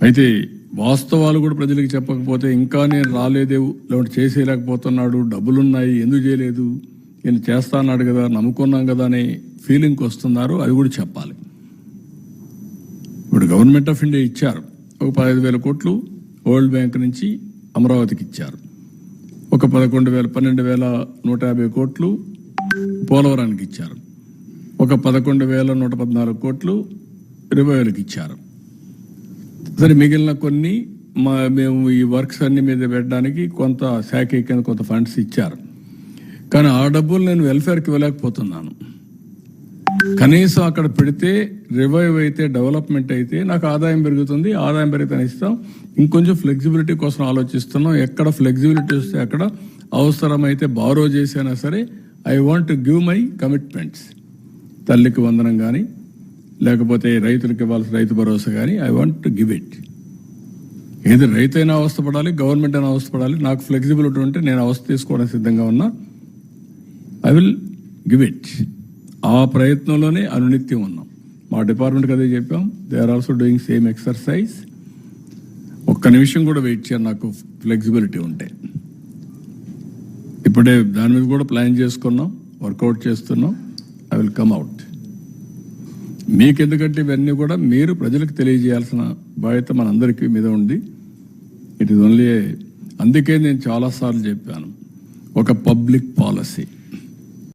అయితే వాస్తవాలు కూడా ప్రజలకు చెప్పకపోతే ఇంకా నేను రాలేదే, లేదంటే చేసేయలేకపోతున్నాడు, డబ్బులున్నాయి ఎందుకు చేయలేదు, నేను చేస్తా అన్నాడు కదా, నమ్ముకున్నాం కదా అనే ఫీలింగ్కి వస్తున్నారు. అది కూడా చెప్పాలి. ఇప్పుడు గవర్నమెంట్ ఆఫ్ ఇండియా ఇచ్చారు ఒక 15,000 కోట్లు, వరల్డ్ బ్యాంక్ నుంచి అమరావతికి ఇచ్చారు. ఒక 12,150 కోట్లు పోలవరానికి ఇచ్చారు. ఒక 11,114 కోట్లు రివైవల్కి ఇచ్చారు. సరే, మిగిలిన కొన్ని మేము ఈ వర్క్స్ అన్ని మీద పెట్టడానికి కొంత శాఖ కింద కొంత ఫండ్స్ ఇచ్చారు. కానీ ఆ డబ్బులు నేను వెల్ఫేర్కి ఇవ్వలేకపోతున్నాను. కనీసం అక్కడ పెడితే రివైవ్ అయితే, డెవలప్మెంట్ అయితే నాకు ఆదాయం పెరుగుతుంది. ఆదాయం పెరిగితే ఇస్తాం. ఇంకొంచెం ఫ్లెక్సిబిలిటీ కోసం ఆలోచిస్తున్నాం. ఎక్కడ ఫ్లెక్సిబిలిటీ వస్తే అక్కడ అవసరమైతే బారో చేసినా సరే I want to give my commitments. తల్లికి వందనం కానీ, లేకపోతే రైతులకు ఇవ్వాల్సిన రైతు భరోసా కానీ I want to give it. ఏది రైతైనా అవస్థపడాలి, గవర్నమెంట్ అయినా అవస్థపడాలి. నాకు ఫ్లెక్సిబిలిటీ ఉంటే నేను అవస్థ తీసుకోవడానికి సిద్ధంగా ఉన్నా. I will give it. ఆ ప్రయత్నంలోనే అనునిత్యం ఉన్నాం. మా డిపార్ట్మెంట్కి అదే చెప్పాం. They are also doing same exercise. ఒక్క నిమిషం కూడా వెయిట్ చేయాలి నాకు ఫ్లెక్సిబిలిటీ ఉంటే. ఇప్పుడే దాని మీద కూడా ప్లాన్ చేసుకున్నాం, వర్కౌట్ చేస్తున్నాం. I will come out. మీకెందుకంటే ఇవన్నీ కూడా మీరు ప్రజలకు తెలియజేయాల్సిన బాధ్యత మనందరికీ మీద ఉంది. ఇట్ ఈస్ ఓన్లీ, అందుకే నేను చాలాసార్లు చెప్పాను, ఒక పబ్లిక్ పాలసీ.